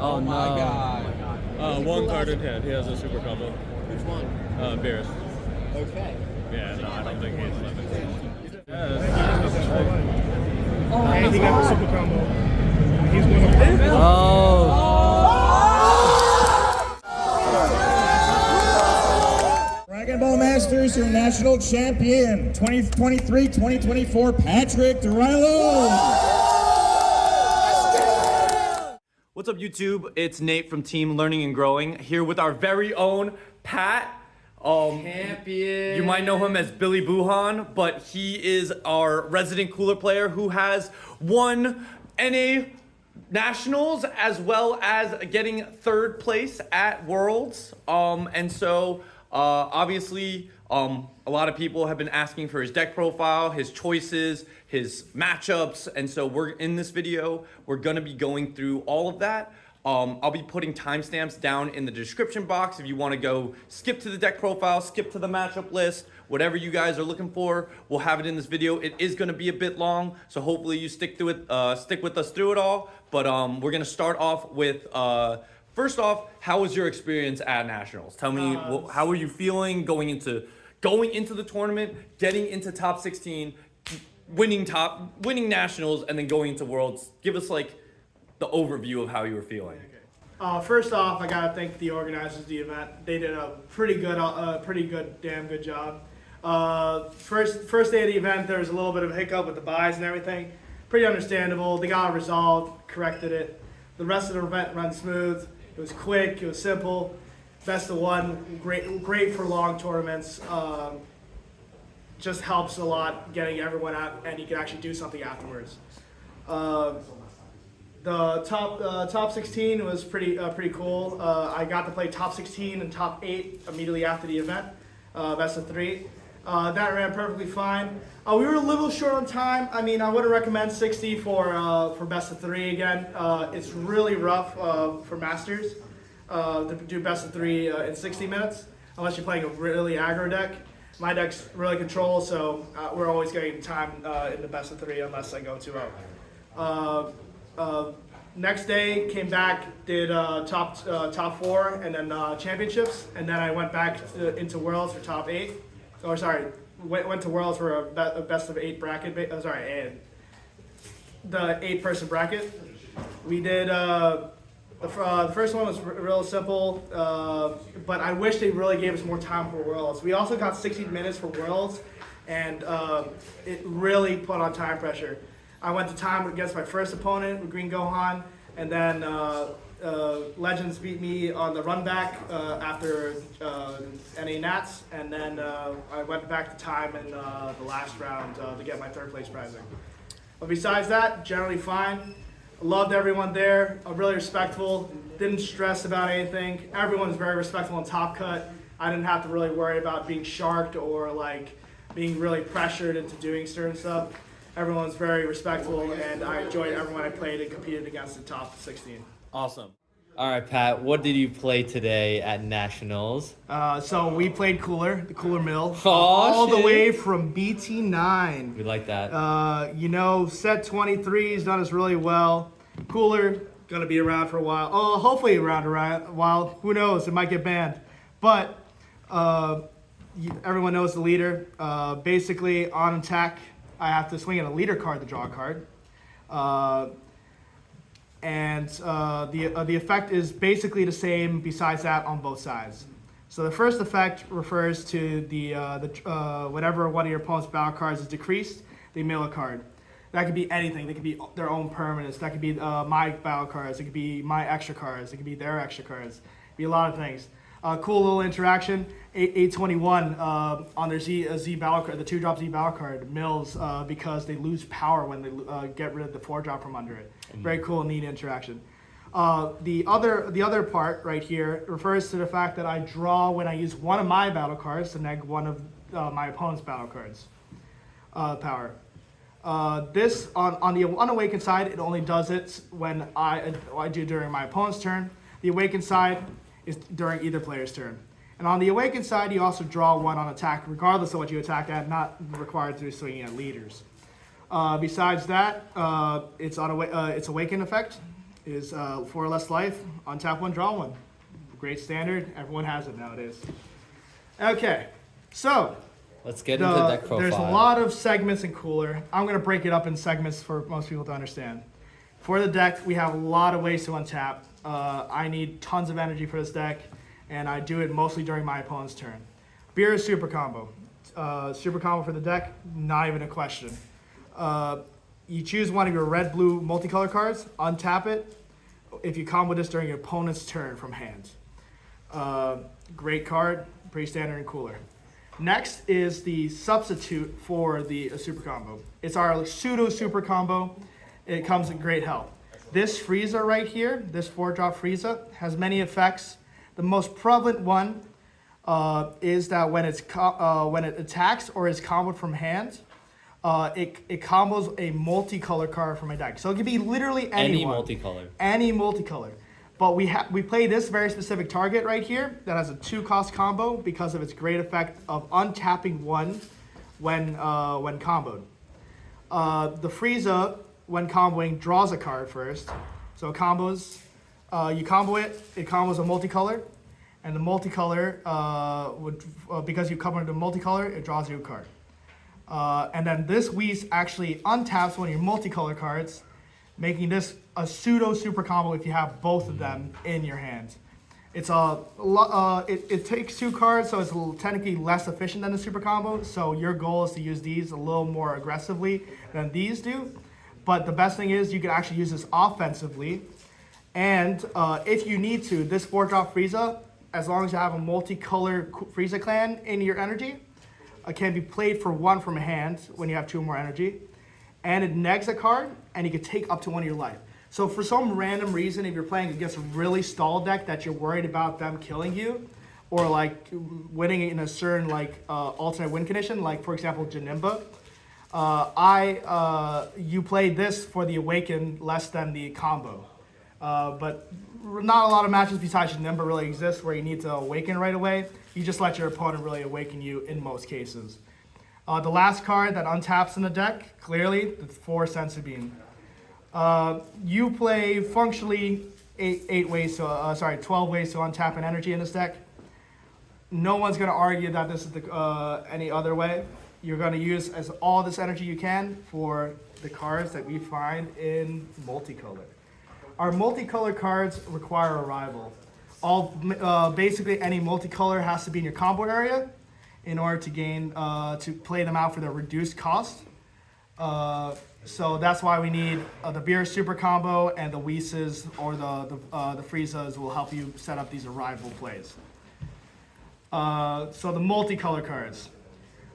Oh no. My God. One card in hand. He has a super combo. Which one? Beerus. Okay. Yeah, no, I don't think he's limited. And he got the super combo. He's going to Dragon Ball Masters, your national champion, 2023-2024, Patryk Derylo. What's up, YouTube? It's Nate from Team Learning and Growing here with our very own Pat. Champion. You might know him as Billy Buuhan, but he is our resident cooler player who has won NA Nationals as well as getting third place at Worlds. Obviously, a lot of people have been asking for his deck profile, his choices, his matchups, and so we're in this video, we're gonna be going through all of that. I'll be putting timestamps down in the description box if you wanna go skip to the deck profile, skip to the matchup list, whatever you guys are looking for, we'll have it in this video. It is gonna be a bit long, so hopefully you stick with us through it all. But we're gonna start off with, first off, how was your experience at Nationals? Tell me, how were you feeling going into the tournament, getting into top 16, winning Nationals, and then going into Worlds? Give us like the overview of how you were feeling. First off, I gotta thank the organizers of the event. They did a pretty good, damn good job. First day of the event, there was a little bit of a hiccup with the buys and everything. Pretty understandable. They got it resolved, corrected it. The rest of the event ran smooth. It was quick. It was simple. Best of one. Great for long tournaments. Just helps a lot getting everyone out, and you can actually do something afterwards. The top 16 was pretty cool. I got to play top 16 and top 8 immediately after the event, best of 3. That ran perfectly fine. We were a little short on time. I mean, I wouldn't recommend 60 for best of 3 again. It's really rough for Masters to do best of 3 in 60 minutes, unless you're playing a really aggro deck. My deck's really control, so we're always getting time in the best of 3 unless I go 2-0. Next day, came back, did top 4, and then championships, and then I went back into Worlds for top 8. Or sorry, went to Worlds for a best of 8 bracket. The 8-person bracket. We did the first one was real simple, but I wish they really gave us more time for Worlds. We also got 60 minutes for Worlds, and it really put on time pressure. I went to time against my first opponent with Green Gohan, and then Legends beat me on the run back after NA Nats, and then I went back to time in the last round to get my third place prizing. But besides that, generally fine. I loved everyone there, really respectful, didn't stress about anything. Everyone was very respectful in Top Cut. I didn't have to really worry about being sharked or like being really pressured into doing certain stuff. Everyone was very respectful, and I enjoyed everyone I played and competed against the top 16. Awesome. All right, Pat, what did you play today at Nationals? So we played Cooler, the Cooler Mill, the way from BT9. We like that. Set 23 has done us really well. Cooler, gonna be around for a while. Oh, hopefully around a while. Who knows? It might get banned. But everyone knows the leader. Basically, on attack, I have to swing at a leader card to draw a card. The effect is basically the same besides that on both sides. So the first effect refers to the whenever one of your opponent's battle cards is decreased, they mill a card. That could be anything. They could be their own permanents. That could be my battle cards. It could be my extra cards. It could be their extra cards. It could be a lot of things. Cool little interaction. 821 on their Z battle card, the 2-drop Z battle card mills because they lose power when they get rid of the 4-drop from under it. Very cool, neat interaction. The other part right here refers to the fact that I draw when I use one of my battle cards to neg one of my opponent's battle cards power. This on the unawakened side, it only does it when I do during my opponent's turn. The awakened side is during either player's turn. And on the awakened side, you also draw one on attack, regardless of what you attack at, not required through swinging at leaders. Besides that, it's awakened effect. is 4 or less life, untap 1, draw 1. Great standard, everyone has it nowadays. Okay, so Let's get into the deck profile. there's a lot of segments in Cooler. I'm going to break it up in segments for most people to understand. For the deck, we have a lot of ways to untap. I need tons of energy for this deck, and I do it mostly during my opponent's turn. Beer is super combo. Super combo for the deck, not even a question. You choose one of your red-blue multicolor cards, untap it. If you combo this during your opponent's turn from hand. Great card, pretty standard and Cooler. Next is the substitute for the super combo. It's our pseudo super combo. It comes in great help. This Frieza right here, this 4-drop Frieza, has many effects. The most prevalent one is that when it attacks or is comboed from hand, it combos a multicolor card from my deck. So it can be literally anyone. Any multicolor. But we play this very specific target right here that has a 2-cost combo because of its great effect of untapping 1 when comboed. The Frieza, when comboing, draws a card first. So it combos, you combo it combos a multicolor, and the multicolor because you covered the multicolor, it draws you a card. And then this Whis actually untaps one of your multicolor cards, making this a pseudo super combo if you have both of them in your hand. It's it takes 2 cards, so it's technically less efficient than the super combo. So your goal is to use these a little more aggressively than these do. But the best thing is you can actually use this offensively. And if you need to, this 4-drop Frieza, as long as you have a multicolor Frieza clan in your energy, can be played for 1 from hand when you have 2 more energy. And it negs a card, and you can take up to 1 of your life. So for some random reason, if you're playing against a really stalled deck that you're worried about them killing you, or like winning in a certain alternate win condition, like for example Janemba, you play this for the awaken less than the combo. But not a lot of matches besides Janemba really exist where you need to awaken right away. You just let your opponent really awaken you in most cases. The last card that untaps in the deck, clearly, the 4 Senzu Bean. You play functionally 12 ways to untap an energy in this deck. No one's going to argue that this is any other way. You're going to use all this energy you can for the cards that we find in multicolor. Our multicolor cards require arrival. Basically any multicolor has to be in your combo area in order to gain to play them out for their reduced cost. So that's why we need the beer super combo, and the Whis or the Friezas will help you set up these arrival plays. So the multicolor cards.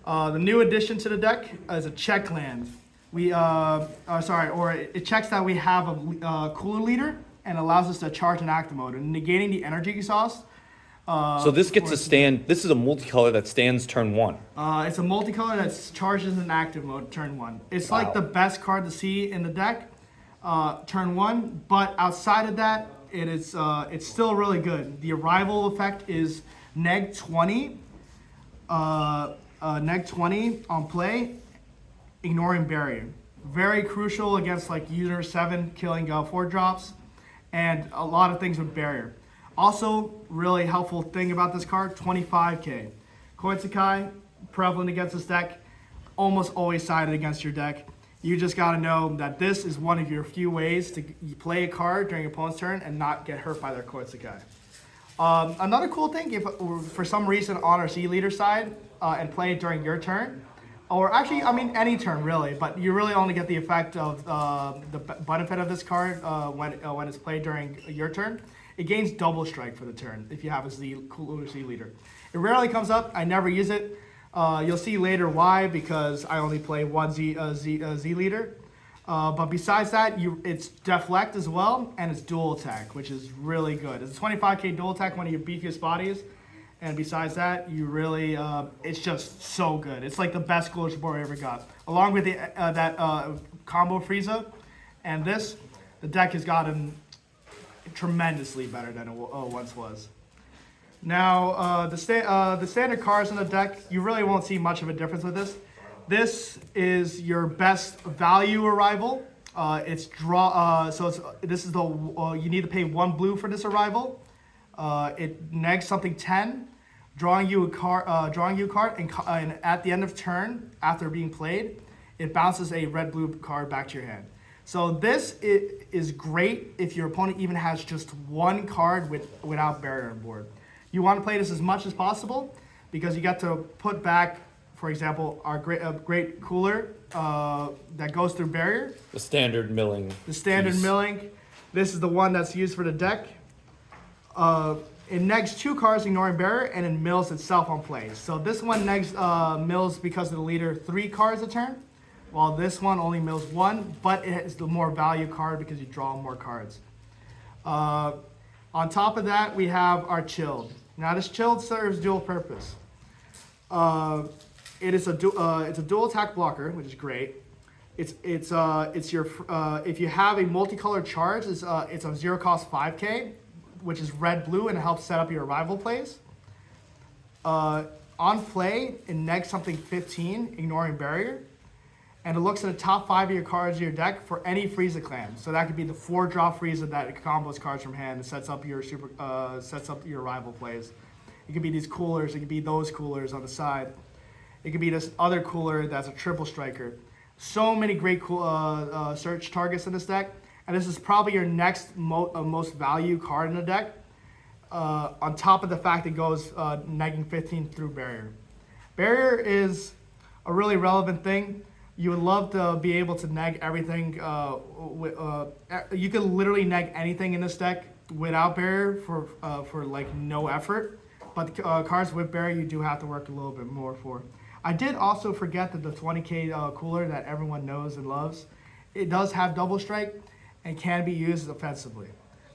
The new addition to the deck is a check land. It checks that we have a cooler leader and allows us to charge in active mode, and negating the energy exhaust. So this gets a stand. This is a multicolor that stands turn 1. It's a multicolor that charges in active mode turn 1. It's like the best card to see in the deck, turn 1. But outside of that, it's still really good. The arrival effect is neg 20. Neg 20 on play, ignoring barrier. Very crucial against like user 7 killing 4-drops, and a lot of things with barrier. Also, really helpful thing about this card, 25k. Koitsukai, prevalent against this deck, almost always sided against your deck. You just gotta know that this is one of your few ways to play a card during your opponent's turn and not get hurt by their Koitsukai. Another cool thing, if for some reason on our Z leader side and play it during your turn, or actually, I mean any turn really, but you really only get the effect of the benefit of this card when it's played during your turn. It gains double strike for the turn if you have a cooler Z leader. It rarely comes up. I never use it. You'll see later why, because I only play one Z leader. But besides that, it's deflect as well, and it's dual attack, which is really good. It's a 25k dual attack, one of your beefiest bodies. And besides that, you really, it's just so good. It's like the best cooler support I ever got. Along with that combo Frieza and this, the deck has gotten tremendously better than it once was. Now, the standard cards in the deck, you really won't see much of a difference with this. This is your best value arrival. It's draw. This is the you need to pay 1 blue for this arrival. It negs something 10, drawing you a card, and at the end of turn, after being played, it bounces a red-blue card back to your hand. So this is great if your opponent even has just 1 card without barrier on board. You want to play this as much as possible because you get to put back, for example, our great cooler that goes through barrier. The standard milling. The standard piece. milling. This is the one that's used for the deck. It negs 2 cards ignoring barrier, and it mills itself on play. So this one negs mills because of the leader 3 cards a turn, while this one only mills 1, but it is the more value card because you draw more cards. On top of that, we have our chilled. Now this chilled serves dual purpose. It's a dual attack blocker, which is great. It's your if you have a multicolored charge, it's a 0 cost 5K, which is red blue, and it helps set up your arrival plays. On play, it negs something 15, ignoring barrier, and it looks at the top 5 of your cards of your deck for any Frieza clan. So that could be the 4-drop Frieza that combos cards from hand and sets up your arrival plays. It could be these coolers. It could be those coolers on the side. It could be this other cooler that's a triple striker. So many great search targets in this deck, and this is probably your next most value card in the deck. On top of the fact it goes negging 15 through barrier. Barrier is a really relevant thing. You would love to be able to neg everything. You can literally neg anything in this deck without barrier for like no effort. But cards with barrier you do have to work a little bit more for. I did also forget that the 20K cooler that everyone knows and loves, it does have double strike and can be used offensively.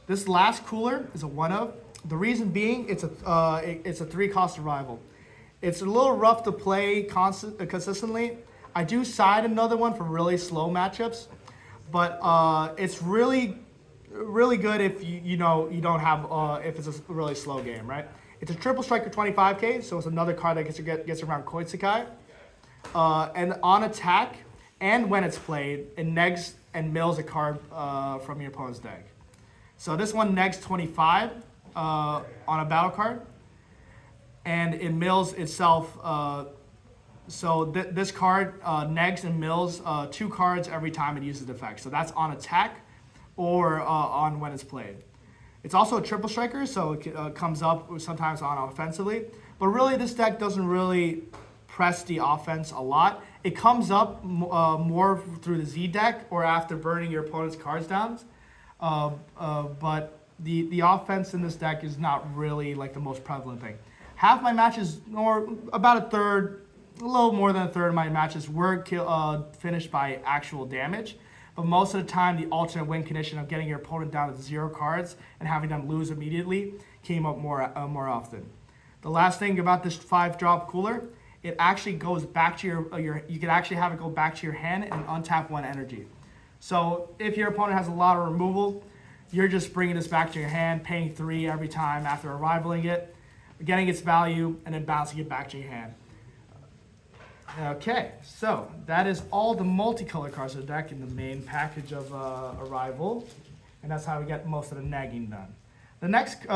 This last cooler is a 1-of. The reason being it's a 3 cost arrival. It's a little rough to play consistently. I do side another one for really slow matchups, but it's really good if you don't have if it's a really slow game, right? It's a triple striker 25K, so it's another card that gets around Koitsukai. And on attack, and when it's played, it negs and mills a card from your opponent's deck. So this one negs 25 on a battle card, and it mills itself. This card negs and mills 2 cards every time it uses the effect. So that's on attack or on when it's played. It's also a triple striker, so it comes up sometimes on offensively. But really, this deck doesn't really press the offense a lot. It comes up more through the Z deck or after burning your opponent's cards down. But the offense in this deck is not really like the most prevalent thing. Half my matches, or about a third, a little more than a third of my matches were finished by actual damage. But most of the time, the alternate win condition of getting your opponent down to 0 cards and having them lose immediately came up more often. The last thing about this 5-drop cooler, it actually goes back to your you can actually have it go back to your hand and untap 1 energy. So if your opponent has a lot of removal, you're just bringing this back to your hand, paying 3 every time after arrivaling it, getting its value, and then bouncing it back to your hand. Okay, so that is all the multicolor cards of the deck in the main package of Arrival, and that's how we get most of the negging done. The next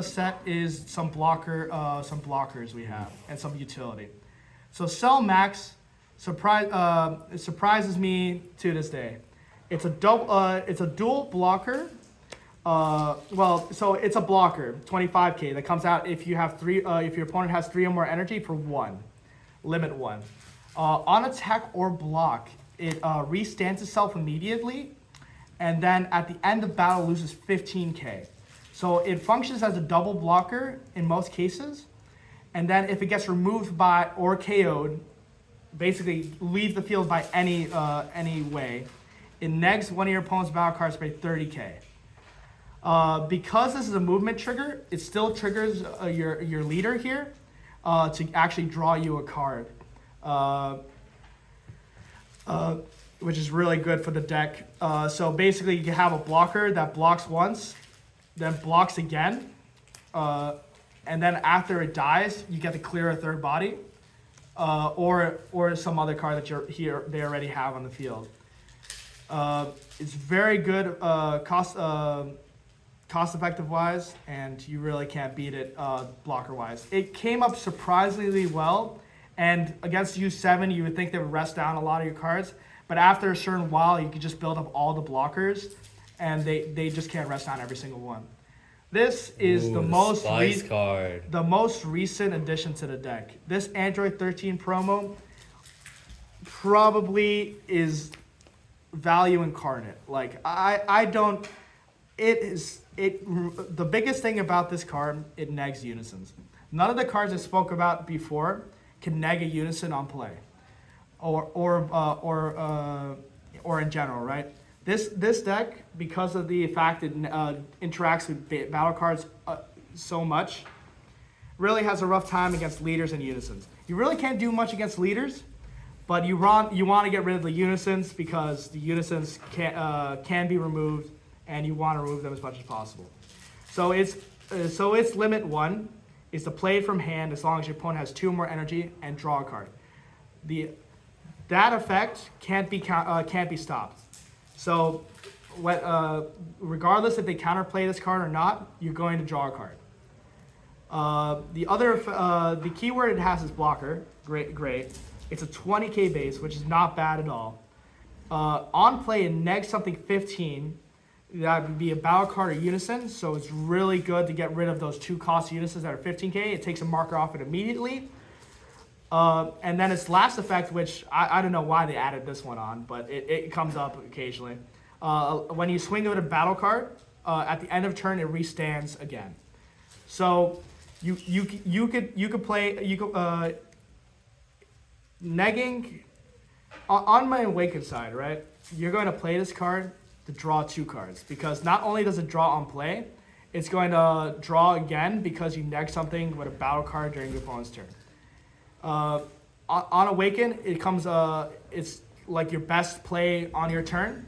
set is some blockers we have and some utility. So Cell Max surprises me to this day. It's a dual blocker. So it's a blocker, 25K that comes out if you have 3. If your opponent has 3 or more energy for 1. Limit 1. On attack or block, it restands itself immediately, and then at the end of battle loses 15K. So it functions as a double blocker in most cases, and then if it gets removed by or KO'd, basically leave the field by any way, it negs one of your opponent's battle cards by 30K. Because this is a movement trigger, it still triggers your leader here. To actually draw you a card, which is really good for the deck. So basically you have a blocker that blocks once, then blocks again, and then after it dies, you get to clear a 3rd body, or some other card that they already have on the field. It's very good cost effective wise, and you really can't beat it blocker wise. It came up surprisingly well, and against U7 you would think they would rest down a lot of your cards, but after a certain while you could just build up all the blockers, and they just can't rest down every single one. This is the most recent addition to the deck. This Android 13 promo probably is value incarnate. Like I don't. The biggest thing about this card, it negs unisons. None of the cards I spoke about before can neg a unison on play, or in general, right? This deck, because of the fact it interacts with battle cards so much, really has a rough time against leaders and unisons. You really can't do much against leaders, but you want to get rid of the unisons because the unisons can be removed, and you want to remove them as much as possible. So its limit 1 is to play it from hand as long as your opponent has 2 more energy and draw a card. That effect can't be stopped. So, regardless if they counterplay this card or not, you're going to draw a card. The keyword it has is blocker. Great. It's a 20k base, which is not bad at all. On play, it negs something 15. That would be a battle card or unison, so it's really good to get rid of those 2 cost unisons that are 15k. It takes a marker off it immediately. And then its last effect, which I don't know why they added this one on, but it comes up occasionally. When you swing with a battle card, at the end of turn it restands again. So you could play negging on my awakened side, right? You're going to play this card to draw 2 cards, because not only does it draw on play, it's going to draw again because you neg something with a battle card during your opponent's turn. On Awaken, it comes. It's like your best play on your turn.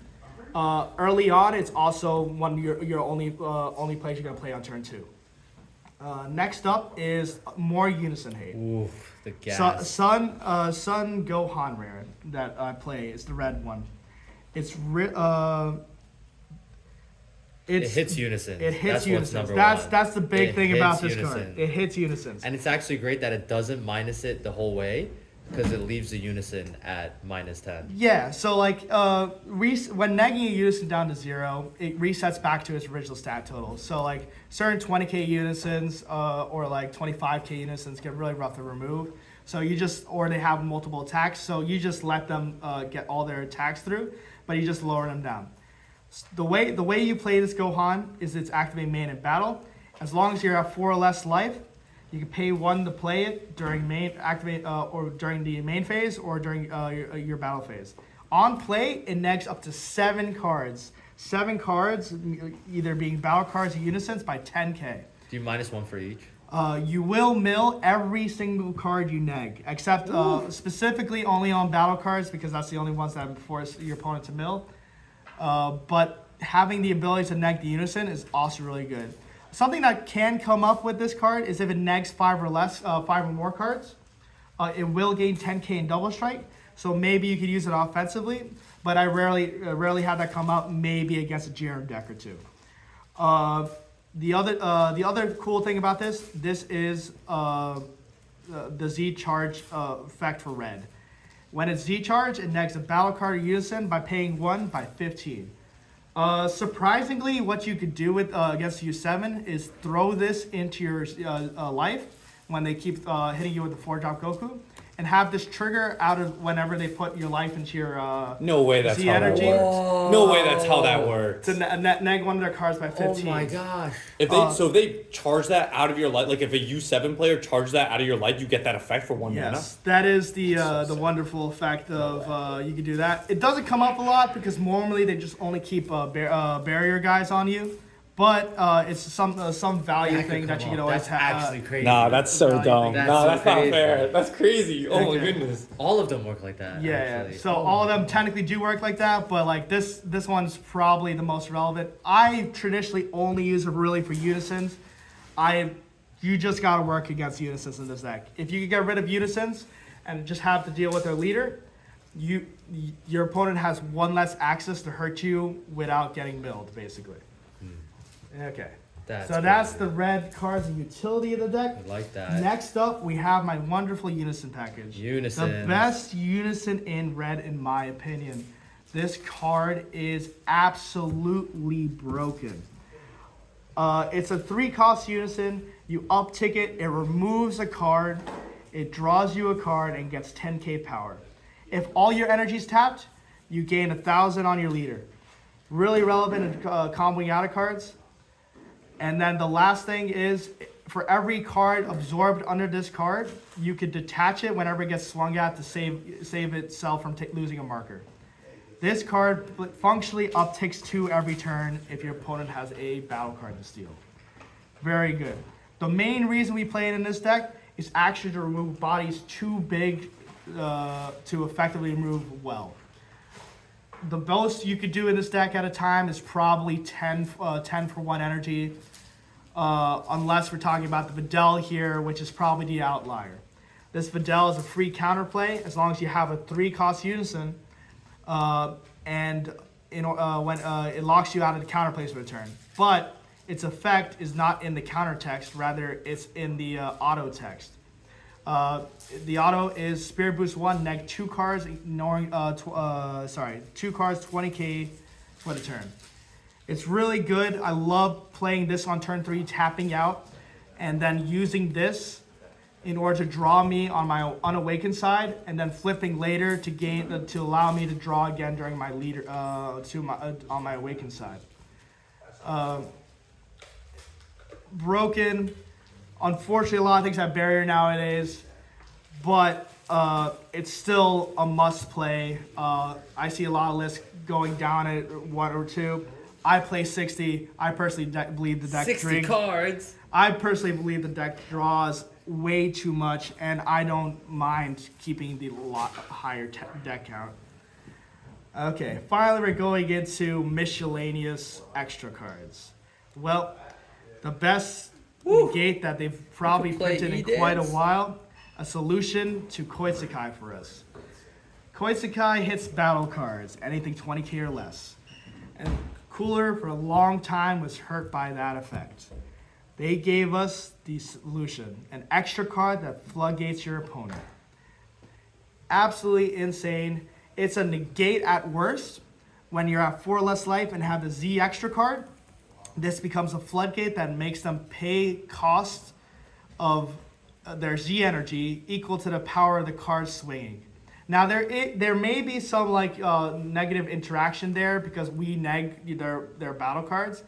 Early on, it's also one of your only plays you're gonna play on turn 2. Next up is more unison hate. Oof, the gas. Sun Gohan rare that I play is the red one. It hits unison. It hits unisons. One. That's the big thing about this unison. card. It hits unisons. And it's actually great that it doesn't minus it the whole way, because it leaves the unison at -10. Yeah, so like when negging a unison down to 0, it resets back to its original stat total. So like certain 20k unisons or like 25k unisons get really rough to remove. So or they have multiple attacks, so you just let them get all their attacks through, but you just lower them down. The way you play this Gohan is it's activate main in battle. As long as you're at 4 or less life, you can pay 1 to play it during or during the main phase or during your battle phase. On play, it negs up to 7 cards. 7 cards, either being battle cards or unisons, by 10k. Do you -1 for each? You will mill every single card you neg, except specifically only on battle cards, because that's the only ones that force your opponent to mill. But having the ability to neg the unison is also really good. Something that can come up with this card is if it negs 5 or more cards, it will gain 10k in double strike. So maybe you could use it offensively, but I rarely have that come up. Maybe against a GM deck or 2. The other cool thing about this is the Z charge effect for red. When it's Z charge, it negs a battle card or unison by paying 1 by 15. Surprisingly, what you could do with against U7 is throw this into your life when they keep hitting you with the 4-drop Goku, and have this trigger out of whenever they put your life into your no way that's Z how energy. that works. No way that's how that works. To neg one of their cards by 15. Oh my gosh. If they charge that out of your life, like if a U7 player charges that out of your life, you get that effect for 1 mana. Yes, that is the wonderful effect of you can do that. It doesn't come up a lot because normally they just only keep barrier guys on you. But it's some value thing that you can always have. That's actually crazy. Nah, that's so dumb. That's Nah, so that's not crazy. fair. That's crazy. Oh my Okay. goodness. All of them work like that. Yeah, actually. so all of them technically do work like that, but like this one's probably the most relevant. I traditionally only use it really for unisons. You just gotta work against unisons in this deck. If you can get rid of unisons and just have to deal with their leader, your opponent has one less access to hurt you without getting milled, basically. Okay. That's That's crazy. the red cards and utility of the deck. I like that. Next up, we have my wonderful Unison package. Unison. The best Unison in red, in my opinion. This card is absolutely broken. It's a 3-cost Unison. You uptick it, it removes a card, it draws you a card, and gets 10k power. If all your energy's tapped, you gain 1,000 on your leader. Really relevant in comboing out of cards. And then the last thing is, for every card absorbed under this card, you could detach it whenever it gets swung at to save itself from losing a marker. This card functionally upticks 2 every turn if your opponent has a battle card to steal. Very good. The main reason we play it in this deck is actually to remove bodies too big to effectively remove well. The most you could do in this deck at a time is probably 10 for 1 energy, unless we're talking about the Videl here, which is probably the outlier. This Videl is a free counterplay as long as you have a 3-cost Unison, and when it locks you out of the counterplays for a turn. But its effect is not in the counter text, rather it's in the auto text. The auto is Spirit Boost 1, neg 2 cards, ignoring 2 cards, 20k for the turn. It's really good. I love playing this on turn 3, tapping out, and then using this in order to draw me on my unawakened side, and then flipping later to allow me to draw again during my leader on my awakened side. Broken. Unfortunately, a lot of things have barrier nowadays, but it's still a must play. I see a lot of lists going down at 1 or 2. I play 60. I personally believe the deck 60 cards. I personally believe the deck draws way too much, and I don't mind keeping the higher deck count. Okay, finally we're going into miscellaneous extra cards. Well, the best negate that they've probably printed in quite a while, a solution to Koitsukai for us. Koitsukai hits battle cards, anything 20k or less. And Cooler for a long time was hurt by that effect. They gave us the solution, an extra card that floodgates your opponent. Absolutely insane. It's a negate at worst when you're at 4 less life and have the Z extra card. This becomes a floodgate that makes them pay cost of their Z energy equal to the power of the card swinging. Now there may be some negative interaction there because we neg their battle cards,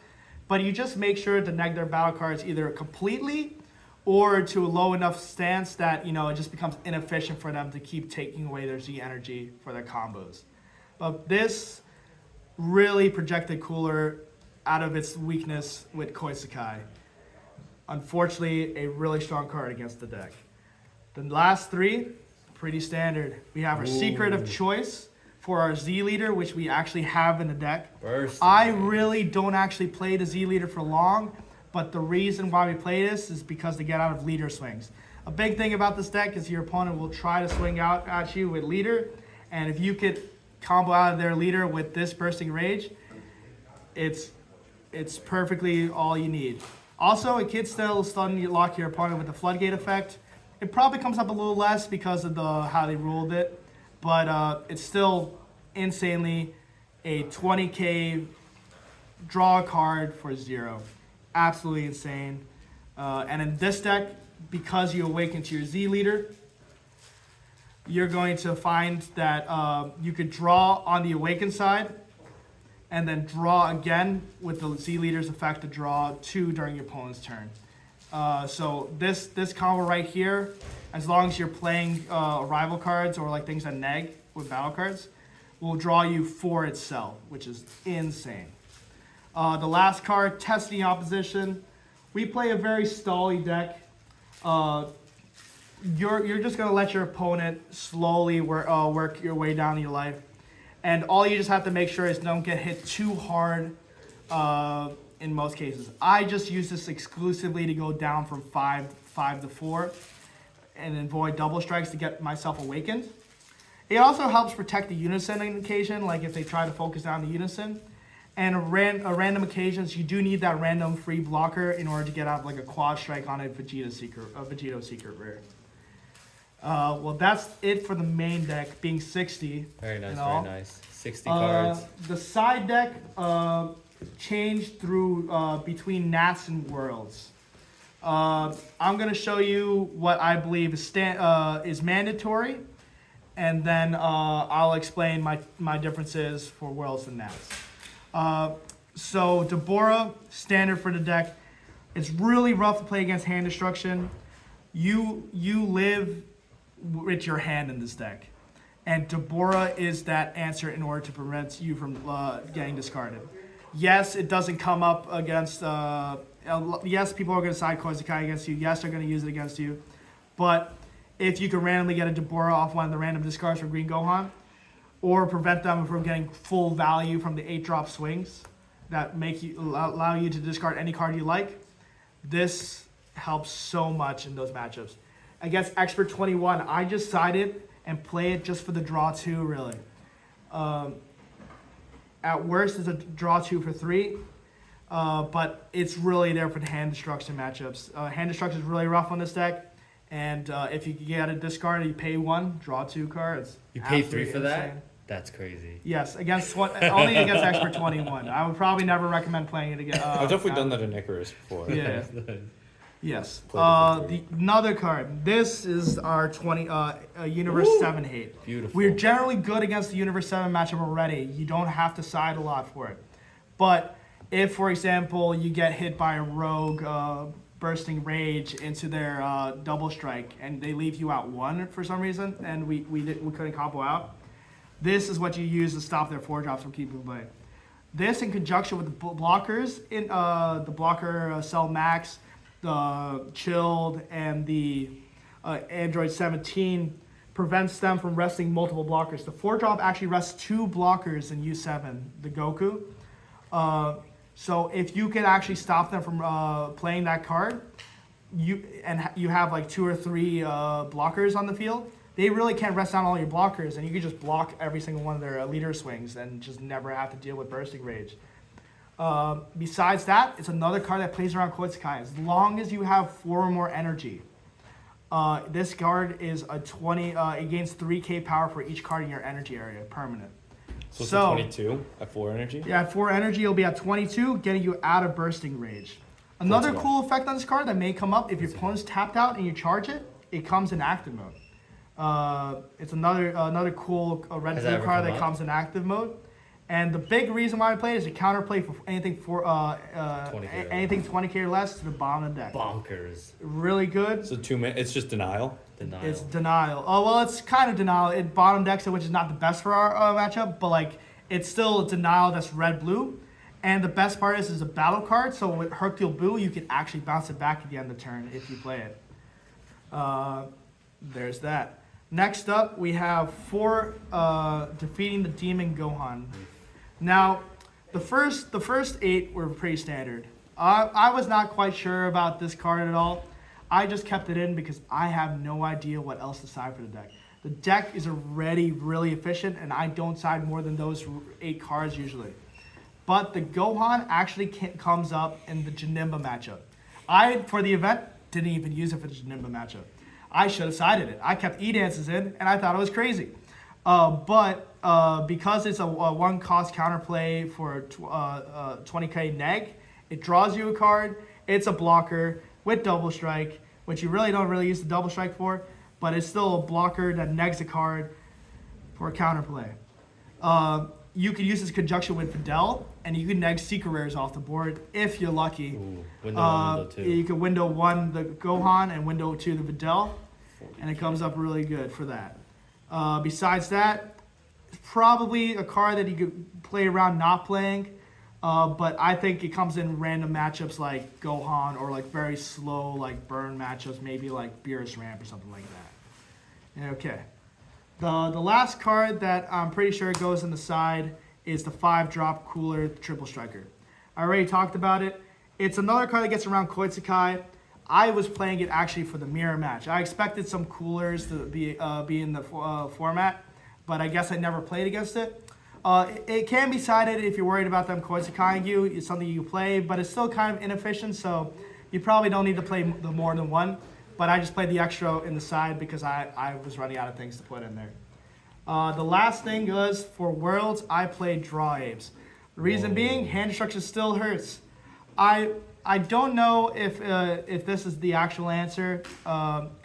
but you just make sure to neg their battle cards either completely or to a low enough stance that it just becomes inefficient for them to keep taking away their Z energy for their combos. But this really projected Cooler out of its weakness with Koitsukai. Unfortunately, a really strong card against the deck. The last 3, pretty standard. We have our Secret of Choice for our Z leader, which we actually have in the deck. I really don't actually play the Z leader for long, but the reason why we play this is because to get out of leader swings. A big thing about this deck is your opponent will try to swing out at you with leader, and if you could combo out of their leader with this Bursting Rage, it's perfectly all you need. Also, it can still stun lock your opponent with the Floodgate effect. It probably comes up a little less because of how they ruled it, but it's still insanely a 20k draw a card for 0. Absolutely insane. And in this deck, because you awaken to your Z leader, you're going to find that you could draw on the awakened side and then draw again with the Z leader's effect to draw 2 during your opponent's turn. So this combo right here, as long as you're playing rival cards or things that neg with battle cards, will draw you 4 itself, which is insane. The last card, Testing Opposition. We play a very stally deck. You're just gonna let your opponent slowly work your way down your life, and all you just have to make sure is don't get hit too hard. In most cases, I just use this exclusively to go down from 5 to 4, and avoid double strikes to get myself awakened. It also helps protect the unison on occasion, like if they try to focus down the unison. And random occasions, you do need that random free blocker in order to get out like a quad strike on a Vegito secret rare. Well, that's it for the main deck, being 60. Very nice, and all. very nice. 60 cards. The side deck changed through between Nats and Worlds. I'm gonna show you what I believe is mandatory, and then I'll explain my differences for Worlds and Nats. So Deborah, standard for the deck. It's really rough to play against hand destruction. You live with your hand in this deck, and Deborah is that answer in order to prevent you from getting discarded. Yes, it doesn't come up against. Yes, people are going to side Kozukai against you. Yes, they're going to use it against you, but if you can randomly get a Deborah off one of the random discards for Green Gohan, or prevent them from getting full value from the 8-drop swings that make you allow you to discard any card you like, this helps so much in those matchups. Against Expert 21, I just sided and play it just for the draw 2, really. At worst, it's a draw 2 for 3, but it's really there for the hand destruction matchups. Hand destruction is really rough on this deck, and if you get a discard and you pay 1, draw 2 cards. You pay 3 for Absolutely that? insane. That's crazy. Yes, only against Expert 21. I would probably never recommend playing it again. I've definitely done that in Icarus before. Yeah. Yes. Played it Another card. This is our Universe 7 hate. Beautiful. We're generally good against the Universe 7 matchup already. You don't have to side a lot for it. But if, for example, you get hit by a rogue bursting rage into their double strike and they leave you out 1 for some reason, and we couldn't combo out, this is what you use to stop their 4-drops from keeping play. This, in conjunction with the blockers, in the blocker Cell Max, the Chilled, and the Android 17, prevents them from resting multiple blockers. The 4-drop actually rests 2 blockers in U7, the Goku. So if you can actually stop them from playing that card, you have like 2 or 3 blockers on the field, they really can't rest down all your blockers, and you can just block every single one of their leader swings and just never have to deal with bursting rage. Besides that, it's another card that plays around Kozukai. As long as you have 4 or more energy, this card is a 20. It gains 3k power for each card in your energy area, permanent. So it's a 22 at 4 energy? Yeah, at 4 energy, you'll be at 22, getting you out of bursting rage. Another cool effect on this card that may come up if your opponent's tapped out and you charge it, it comes in active mode. It's another cool red blue card that comes in active mode. And the big reason why I play it is a counterplay for anything 20k or less to the bottom of the deck. Bonkers. Really good. So 2 minutes, it's just denial? Denial. It's denial. Oh, well, it's kind of denial. It bottom decks it, which is not the best for our matchup, but like it's still a denial that's red-blue. And the best part is it's a battle card, so with Hercule Boo, you can actually bounce it back at the end of the turn if you play it. There's that. Next up, we have 4 defeating the Demon Gohan. Now, the first 8 were pretty standard. I was not quite sure about this card at all. I just kept it in because I have no idea what else to side for the deck. The deck is already really efficient, and I don't side more than those 8 cards usually. But the Gohan actually comes up in the Janemba matchup. For the event, didn't even use it for the Janemba matchup. I should have sided it. I kept E-Dances in, and I thought it was crazy. But because it's a 1-cost counterplay for 20k neg, it draws you a card. It's a blocker with double strike, which you really don't use the double strike for, but it's still a blocker that negs a card for a counterplay. You could use this conjunction with Fidel, and you can neg secret rares off the board if you're lucky. Ooh, window 1, window 2. You can window 1 the Gohan and window 2 the Videl, and it comes up really good for that. Besides that, it's probably a card that you could play around not playing, but I think it comes in random matchups like Gohan or like very slow like burn matchups, maybe like Beerus Ramp or something like that. Okay. The last card that I'm pretty sure goes in the side is the 5-drop Cooler Triple Striker. I already talked about it. It's another card that gets around Kozukai. I was playing it actually for the mirror match. I expected some coolers to be in the format, but I guess I never played against it. It can be sided if you're worried about them Koisekaiing you. It's something you play, but it's still kind of inefficient, so you probably don't need to play the more than one. But I just played the extra in the side because I was running out of things to put in there. The last thing was, for Worlds, I played Draw Apes. The reason being, hand destruction still hurts. I don't know if this is the actual answer.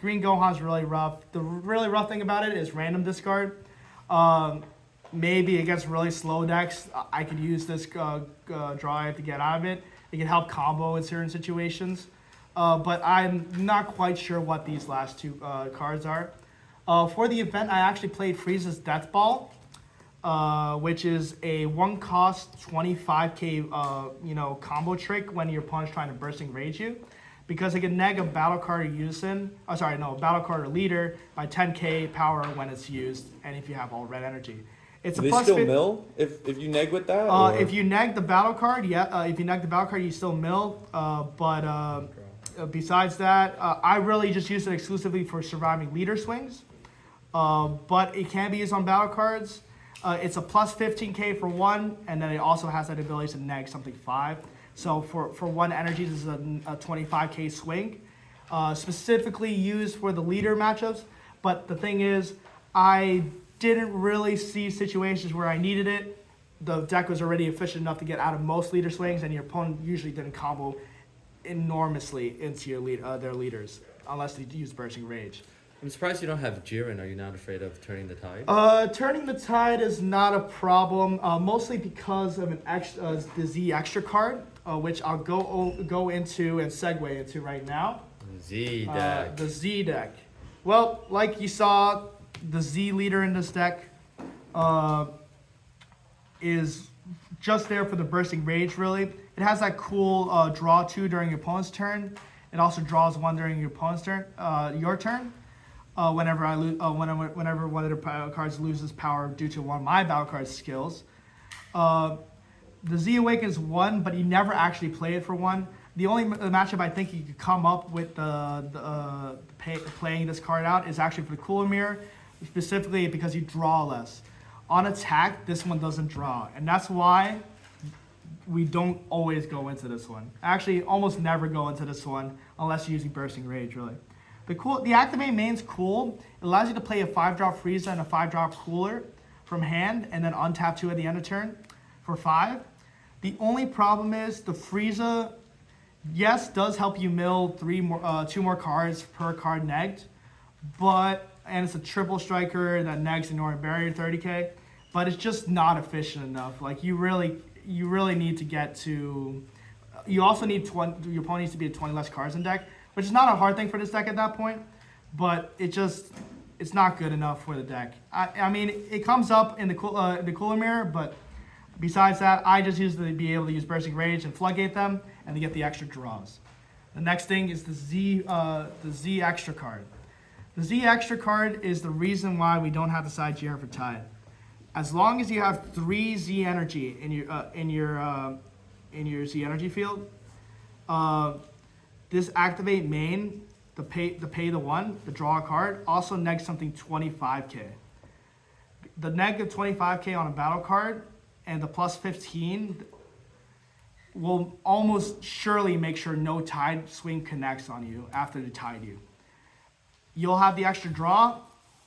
Green Gohan's really rough. The really rough thing about it is random discard. Maybe against really slow decks, I could use this draw Ape to get out of it. It can help combo in certain situations. But I'm not quite sure what these last two cards are. For the event, I actually played Frieza's Death Ball, which is a 1-cost 25k combo trick when your opponent's trying to bursting rage you, because it can neg a battle card or unison. Battle card or leader by 10k power when it's used, and if you have all red energy. It's Do a they plus still 50 mill if you neg with that? or- if you neg the battle card, if you neg the battle card, you still mill. Besides that, I really just use it exclusively for surviving leader swings. But it can be used on battle cards. It's a plus 15k for one, and then it also has that ability to neg something 5. So for 1 energy, this is a 25k swing, specifically used for the leader matchups. But the thing is, I didn't really see situations where I needed it. The deck was already efficient enough to get out of most leader swings, and your opponent usually didn't combo enormously into your their leaders unless they use bursting rage. I'm surprised you don't have Jiren. Are you not afraid of turning the tide? Turning the tide is not a problem, mostly because of the Z extra card, which I'll go into and segue into right now. Z deck. The Z deck. Well, like you saw, the Z leader in this deck is just there for the bursting rage, really. It has that cool draw 2 during your opponent's turn. It also draws 1 during your opponent's turn, your turn. Whenever whenever one of the cards loses power due to one of my battle card's skills. The Z Awaken is 1, but you never actually play it for 1. The only matchup I think you could come up with playing this card out is actually for the Cooler Mirror, specifically because you draw less. On attack, this one doesn't draw, and that's why we don't always go into this one. Actually, almost never go into this one unless you're using Bursting Rage, really. The Activate main's cool. It allows you to play a 5-drop Frieza and a 5-drop Cooler from hand, and then untap 2 at the end of turn for 5. The only problem is the Frieza, yes, does help you mill 2 more cards per card negged, and it's a triple striker that negs Ignoring Barrier 30k, but it's just not efficient enough. Like you really need to get to. You also need your opponent needs to be at 20 less cards in deck, which is not a hard thing for this deck at that point, but it's not good enough for the deck. I mean, it comes up in the Cooler Mirror, but besides that, I just use to be able to use Bursting Rage and Floodgate them, and to get the extra draws. The next thing is the Z extra card. The Z extra card is the reason why we don't have the side Jiren for Tide. As long as you have 3 Z energy in your Z energy field, this activate main, the pay the 1, the draw a card, also negs something 25k. The neg of 25k on a battle card and the plus 15 will almost surely make sure no tide swing connects on you after they tide you. You'll have the extra draw,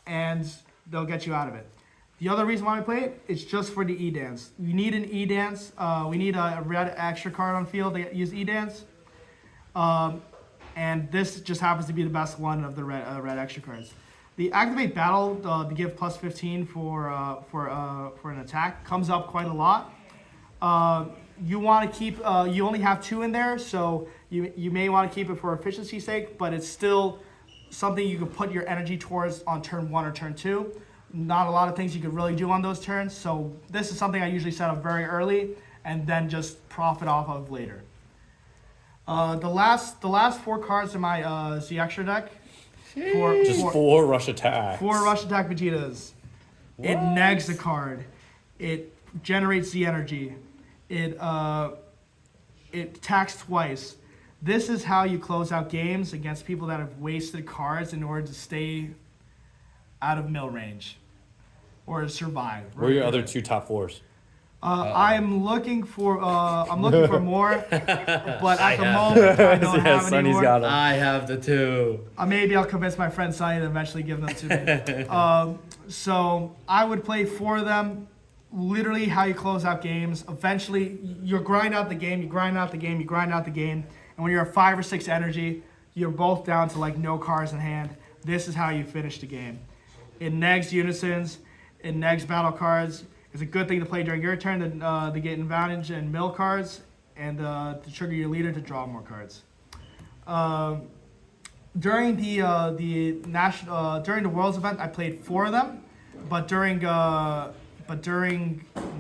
and they'll get you out of it. The other reason why we play it is just for the E-Dance. We need an E-Dance. We need a red extra card on field to use E-Dance. And this just happens to be the best one of the red extra cards. The Activate Battle to give plus 15 for an attack comes up quite a lot. You want to keep, you only have 2 in there, so you may want to keep it for efficiency's sake, but it's still something you can put your energy towards on turn 1 or turn 2. Not a lot of things you could really do on those turns, so this is something I usually set up very early and then just profit off of later. The last 4 cards in my Z extra deck. Just 4 rush attacks. 4 rush attack Vegetas. What? It negs the card. It generates Z energy. It attacks twice. This is how you close out games against people that have wasted cards in order to stay out of mill range. or survive. What are your other two top fours? I'm looking for more, but at the moment I don't have any more. I have the two. Maybe I'll convince my friend Sonny to eventually give them to me. So I would play 4 of them. Literally how you close out games. Eventually, you grind out the game, you grind out the game, you grind out the game. And when you're at 5 or 6 energy, you're both down to like no cards in hand. This is how you finish the game. It negs unisons, it negs battle cards. It's a good thing to play during your turn to get advantage and mill cards, and to trigger your leader to draw more cards. During the Worlds event, I played 4 of them, but during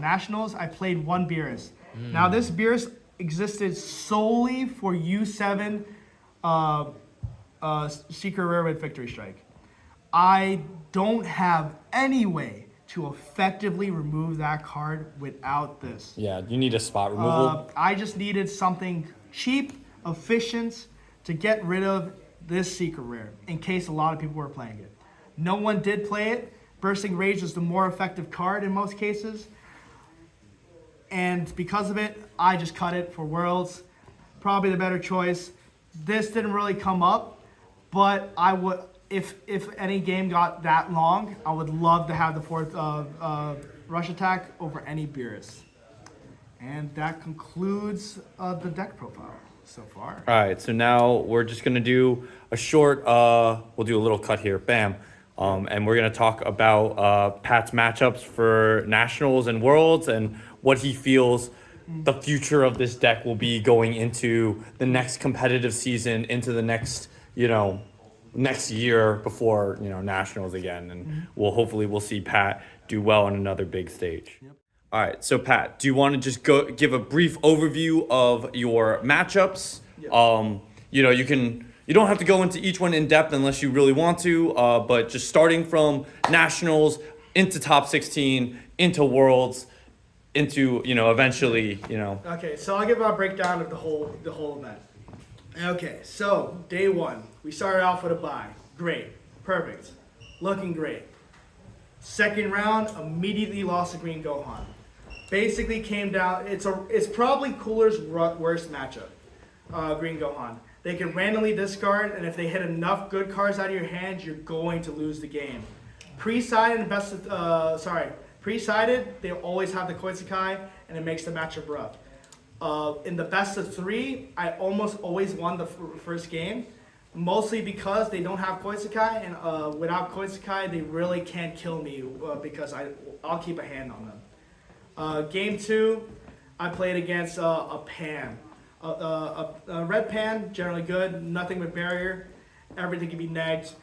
Nationals, I played 1 Beerus. Now this Beerus existed solely for U7 Secret Rare with Victory Strike. I don't have any way to effectively remove that card without this. Yeah, you need a spot removal. I just needed something cheap, efficient to get rid of this Secret Rare in case a lot of people were playing it. No one did play it. Bursting Rage is the more effective card in most cases. And because of it, I just cut it for Worlds. Probably the better choice. This didn't really come up, but I would, if any game got that long, I would love to have the 4th Rush Attack over any Beerus. And that concludes the deck profile so far. All right, so now we're just gonna do a short. We'll do a little cut here. Bam. And we're gonna talk about Pat's matchups for Nationals and Worlds and what he feels the future of this deck will be going into the next competitive season, into the next, next year before, Nationals again. And we'll see Pat do well on another big stage. Yep. All right, so Pat, do you want to just give a brief overview of your matchups? Yep. You don't have to go into each one in depth unless you really want to, but just starting from Nationals into top 16, into Worlds, into, eventually, Okay, so I'll give a breakdown of the whole event. Okay, so day 1, we started off with a bye. Great, perfect, looking great. Second round, immediately lost to Green Gohan. Basically came down. It's probably Cooler's worst matchup. Green Gohan. They can randomly discard, and if they hit enough good cards out of your hand, you're going to lose the game. Pre-sided and pre-sided, they always have the Koizukai, and it makes the matchup rough. In the best of 3, I almost always won the first game, mostly because they don't have Koizukai, and without Koizukai, they really can't kill me because I'll keep a hand on them. Game 2, I played against a Pan. A red Pan, generally good, nothing but barrier. Everything can be negged.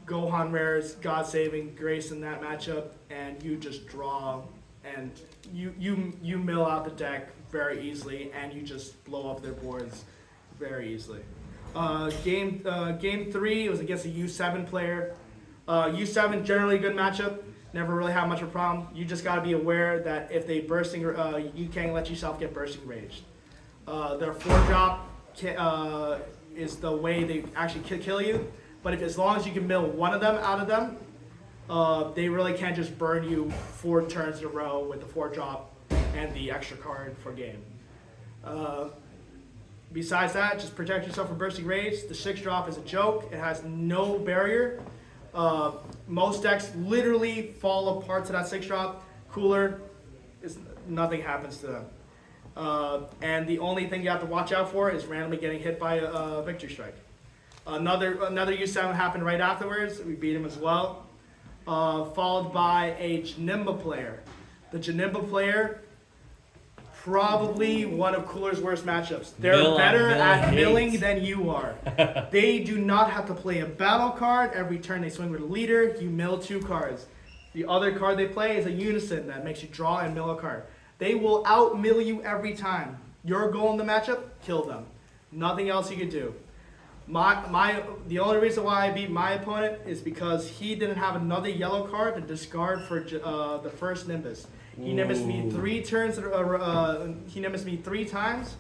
Gohan rares, God saving grace in that matchup, and you just draw, and you mill out the deck very easily, and you just blow up their boards very easily. Game 3, it was against a U7 player. U7, generally a good matchup. Never really have much of a problem. You just got to be aware that if they bursting, you can't let yourself get bursting raged. Their 4-drop is the way they actually kill you. But as long as you can mill one of them out of them, they really can't just burn you 4 turns in a row with the 4-drop and the extra card for game. Besides that, just protect yourself from bursting rage. The 6-drop is a joke. It has no barrier. Most decks literally fall apart to that 6-drop. Cooler, nothing happens to them. And the only thing you have to watch out for is randomly getting hit by a Victory Strike. Another U7 happened right afterwards. We beat him as well. Followed by a Janimba player. The Janimba player, probably one of Cooler's worst matchups. They're better at milling than you are. They do not have to play a battle card. Every turn they swing with a leader, you mill 2 cards. The other card they play is a unison that makes you draw and mill a card. They will out-mill you every time. Your goal in the matchup, kill them. Nothing else you can do. The only reason why I beat my opponent is because he didn't have another yellow card to discard for the first Nimbus. He nimbused me 3 turns. He nimbused me 3 times,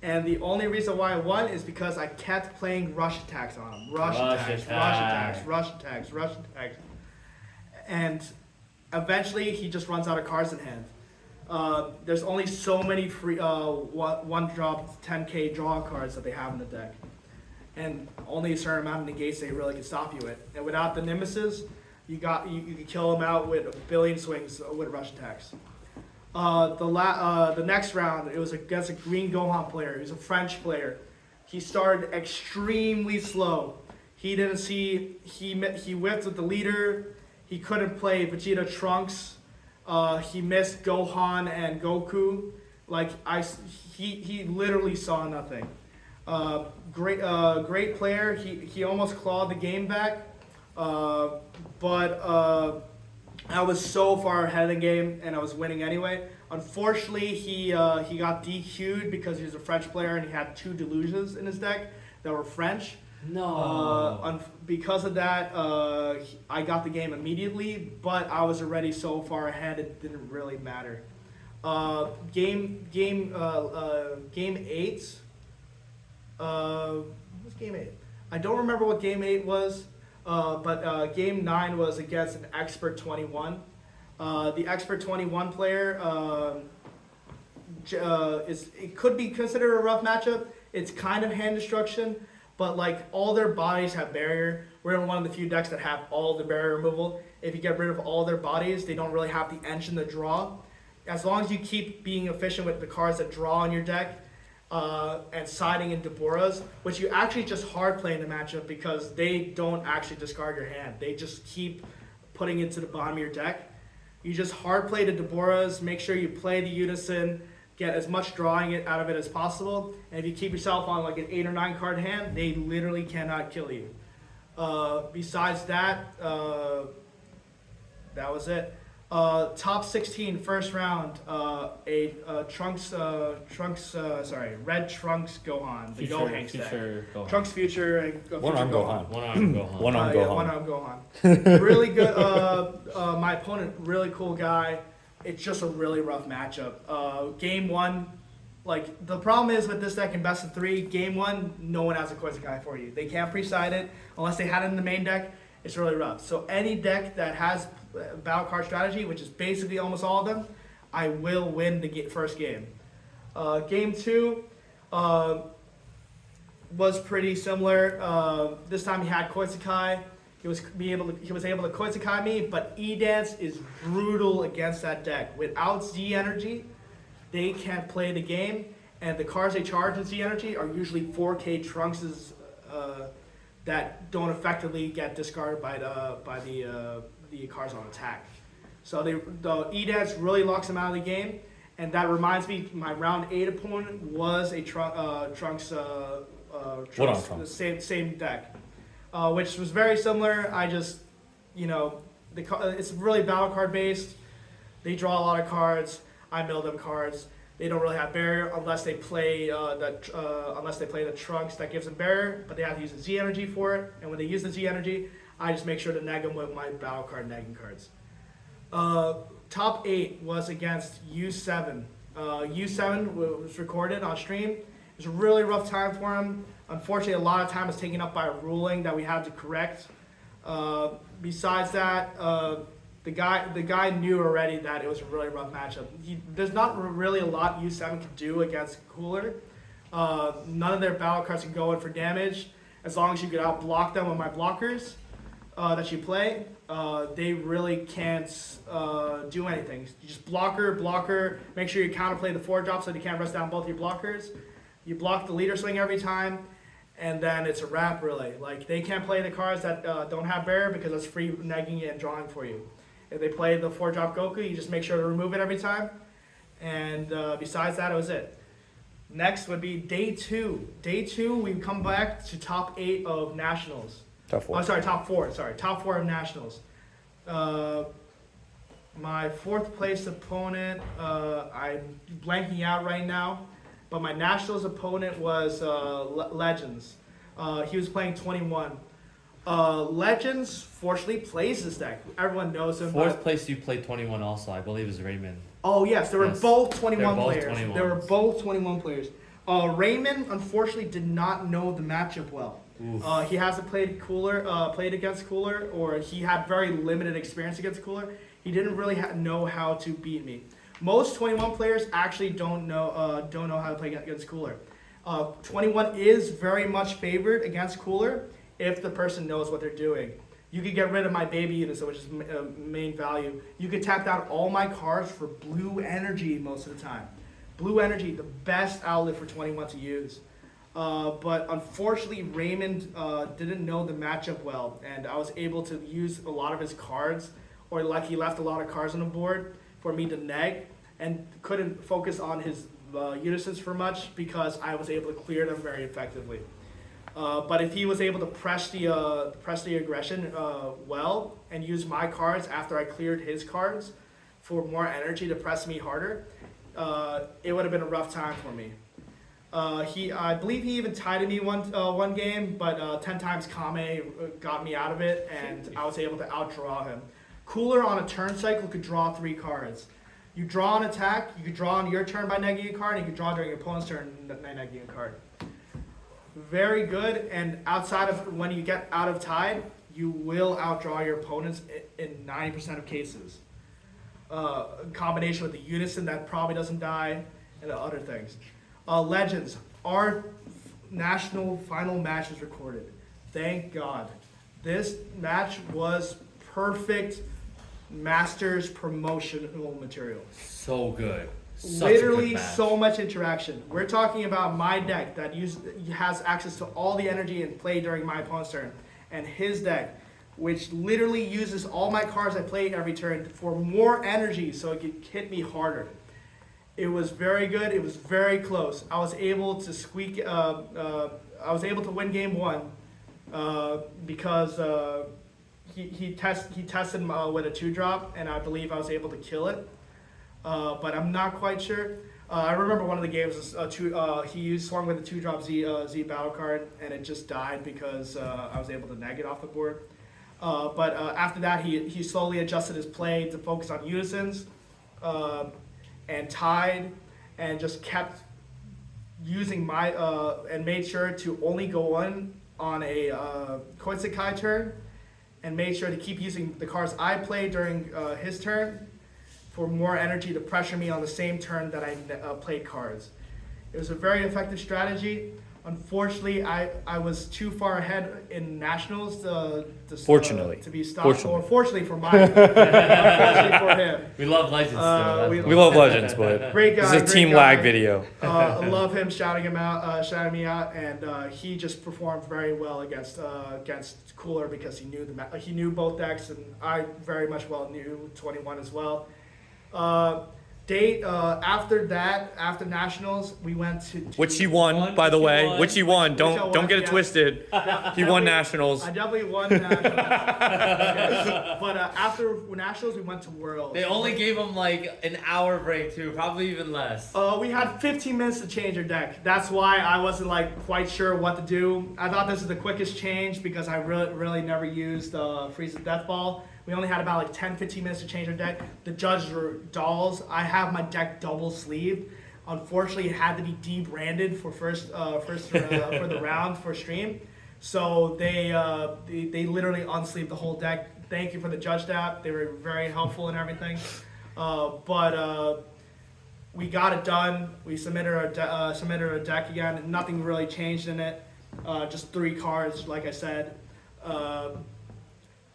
and the only reason why I won is because I kept playing rush attacks on him. Rush attacks. And Eventually, he just runs out of cards in hand. There's only so many free one drop 10k draw cards that they have in the deck, and only a certain amount of negates they really can stop you with. And without the Nemesis, you can kill them out with a billion swings with rush attacks. The next round, it was against a green Gohan player. He's a French player. He started extremely slow. He didn't see he whiffed with the leader. He couldn't play Vegeta Trunks. He missed Gohan and Goku. He literally saw nothing. Great player. He almost clawed the game back, but I was so far ahead of the game and I was winning anyway. Unfortunately, he got DQ'd because he was a French player and he had 2 delusions in his deck that were French. No. Because of that, I got the game immediately, but I was already so far ahead it didn't really matter. Game 8. What's game 8? I don't remember what game 8 was, but game 9 was against an Expert 21. The Expert 21 player it could be considered a rough matchup. It's kind of hand destruction. But like all their bodies have barrier. We're in one of the few decks that have all the barrier removal. If you get rid of all their bodies, they don't really have the engine to draw. As long as you keep being efficient with the cards that draw on your deck, and siding in Deborah's, which you actually just hard play in the matchup because they don't actually discard your hand. They just keep putting it to the bottom of your deck. You just hard play the Deborah's, make sure you play the Unison, get as much drawing it out of it as possible, and if you keep yourself on like an 8 or 9 card hand, they literally cannot kill you. Besides that, that was it. Top 16 first round, red Trunks Gohan, the Gohan stack. Gohan. Trunks Future and One arm Gohan. One arm Gohan. One arm Yeah, Gohan. one arm Gohan. Really good. My opponent, really cool guy. It's just a really rough matchup. Game 1, like the problem is with this deck in best of 3, game 1, no one has a Koizukai for you. They can't pre-side it unless they had it in the main deck. It's really rough. So any deck that has battle card strategy, which is basically almost all of them, I will win the first game. Game 2 was pretty similar. This time he had Koizukai. He was able to Koizukai me, but E-Dance is brutal against that deck. Without Z Energy, they can't play the game, and the cards they charge in Z Energy are usually 4K Trunkses that don't effectively get discarded by the cards on attack. So the E-Dance really locks them out of the game, and that reminds me, my round 8 opponent was a Trunks, the same deck. Which was very similar. I just, it's really battle card based. They draw a lot of cards. I mill them cards. They don't really have barrier unless they play the Trunks that gives them barrier. But they have to use the Z energy for it. And when they use the Z energy, I just make sure to neg them with my battle card negging cards. Top 8 was against U7. U7 was recorded on stream. It was a really rough time for him. Unfortunately, a lot of time was taken up by a ruling that we had to correct. Besides that, the guy knew already that it was a really rough matchup. There's not really a lot U7 can do against Cooler. None of their battle cards can go in for damage. As long as you can outblock them with my blockers that you play, they really can't do anything. You just blocker, make sure you counterplay the 4-drop so they can't rest down both your blockers. You block the leader swing every time, and then it's a wrap, really. Like, they can't play the cards that don't have barrier because that's free negging it and drawing for you. If they play the 4-drop Goku, you just make sure to remove it every time. And besides that, it was it. Next would be day 2. Day 2, we come back to top 8 of Nationals. Top 4. Oh, sorry, top 4. Sorry, top 4 of Nationals. My 4th place opponent, I'm blanking out right now. But my Nationals opponent was Legends. He was playing 21. Legends, fortunately, plays this deck. Everyone knows him. 4th place you played 21 also, I believe is Raymond. Oh, yes, they were Yes. both 21 They're both players. 21s. They were both 21 players. Raymond, unfortunately, did not know the matchup well. He hasn't played against Cooler, or he had very limited experience against Cooler. He didn't really know how to beat me. Most 21 players actually don't know how to play against Cooler. 21 is very much favored against Cooler if the person knows what they're doing. You could get rid of my baby unison, which is main value. You could tap down all my cards for blue energy most of the time. Blue energy, the best outlet for 21 to use. But unfortunately, Raymond didn't know the matchup well, and I was able to use a lot of his cards, or like he left a lot of cards on the board for me to neg, and couldn't focus on his unisons for much because I was able to clear them very effectively. But if he was able to press the aggression well and use my cards after I cleared his cards for more energy to press me harder, it would have been a rough time for me. I believe he even tied me one game, but 10 times Kame got me out of it, and I was able to outdraw him. Cooler on a turn cycle could draw 3 cards. You draw on attack, you could draw on your turn by negging a card, and you could draw during your opponent's turn by negging a card. Very good, and outside of when you get out of tide, you will outdraw your opponents in 90% of cases. A combination with the unison that probably doesn't die, and other things. Legends, our national final match is recorded. Thank God. This match was perfect Masters promotional material. So good. Such Literally a good match. so much interaction. We're talking about my deck that has access to all the energy and play during my opponent's turn, and his deck, which literally uses all my cards I play every turn for more energy so it could hit me harder. It was very good. It was very close. I was able to I was able to win game 1 because he tested with a 2-drop, and I believe I was able to kill it. But I'm not quite sure. I remember one of the games was he swung with a 2-drop Z battle card, and it just died because I was able to neg it off the board. But after that, he slowly adjusted his play to focus on unisons and tied, and just kept using my and made sure to only go on a Koitsukai turn, and made sure to keep using the cards I played during his turn for more energy to pressure me on the same turn that I played cards. It was a very effective strategy. Unfortunately, I was too far ahead in nationals to be stopped. Or fortunately for mine, unfortunately for him. We love Legends still. We love Legends, but Great guy, this is a team lag video. I love him shouting me out, and he just performed very well against Cooler because he knew both decks, and I very much well knew 21 as well. After nationals, we went to Which he won, by the way. Which he won. Don't get it twisted. He won nationals. I definitely won nationals. Okay. But after nationals, we went to Worlds. They only gave him like an hour break too, probably even less. We had 15 minutes to change our deck. That's why I wasn't quite sure what to do. I thought this was the quickest change because I really never used Freeze and Death Ball. We only had about 10-15 minutes to change our deck. The judges were dolls. I have my deck double sleeved. Unfortunately, it had to be debranded for for the round for stream. So they literally unsleeved the whole deck. Thank you for the judge staff. They were very helpful and everything. But we got it done. We submitted our deck again. Nothing really changed in it. Just 3 cards, like I said.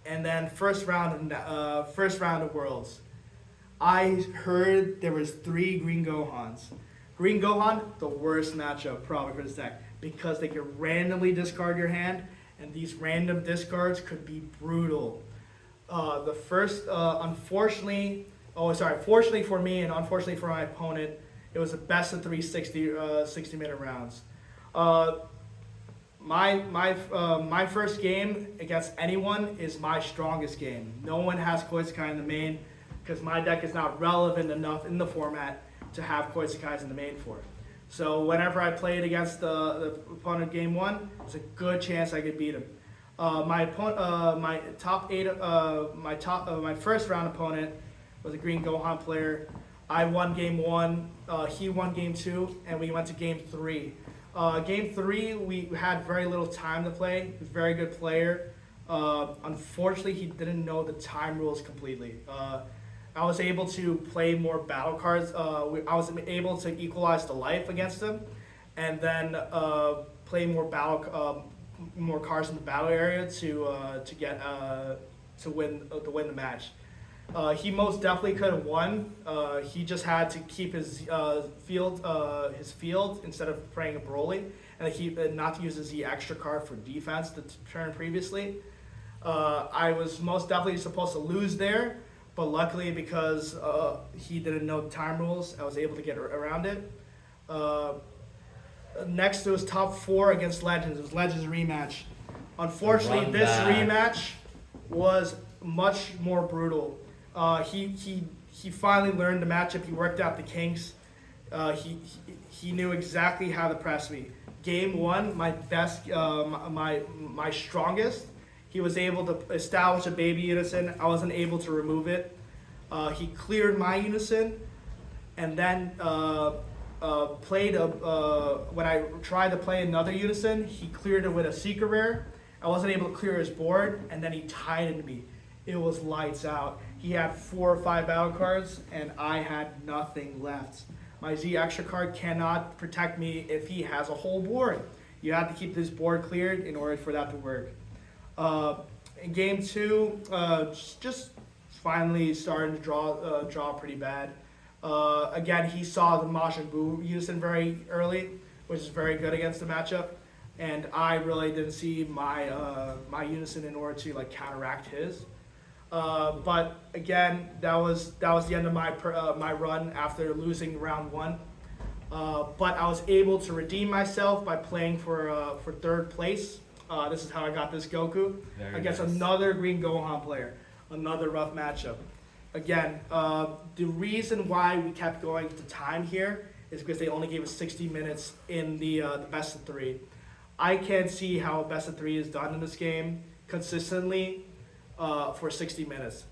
And then first round of Worlds, I heard there was 3 Green Gohans. Green Gohan, the worst matchup probably for this deck because they can randomly discard your hand, and these random discards could be brutal. Fortunately for me and unfortunately for my opponent, it was the best of 3 60-minute rounds. My first game against anyone is my strongest game. No one has Koitsukai in the main because my deck is not relevant enough in the format to have Koitsukais in the main for it. So whenever I played against the opponent game 1, there's a good chance I could beat him. My first round opponent was a Green Gohan player. I won game 1, he won game 2, and we went to game 3. Game 3, we had very little time to play. He was a very good player. Unfortunately, he didn't know the time rules completely. I was able to play more battle cards. I was able to equalize the life against him, and then play more cards in the battle area to get to win the match. He most definitely could have won. He just had to keep his field instead of playing a Broly, and not to use his Z extra card for defense the turn previously. I was most definitely supposed to lose there, but luckily because he didn't know the time rules, I was able to get around it. Next, it was top 4 against Legends. It was Legends rematch. Unfortunately, Run this back. rematch was much more brutal. He finally learned the matchup. He worked out the kinks. He knew exactly how to press me. Game 1, my best, my strongest. He was able to establish a baby unison. I wasn't able to remove it. He cleared my unison, and then played when I tried to play another unison, he cleared it with a secret rare. I wasn't able to clear his board, and then he tied me. It was lights out. He had 4 or 5 battle cards, and I had nothing left. My Z extra card cannot protect me if he has a whole board. You have to keep this board cleared in order for that to work. In game 2, just finally started to draw pretty bad. Again, he saw the Majin Buu unison very early, which is very good against the matchup, and I really didn't see my my unison in order to like counteract his. But again, that was the end of my run after losing round 1. But I was able to redeem myself by playing for 3rd place. This is how I got this Goku against another Green Gohan player. Another rough matchup. Again, the reason why we kept going to time here is because they only gave us 60 minutes in the best of 3. I can't see how best of 3 is done in this game consistently for 60 minutes.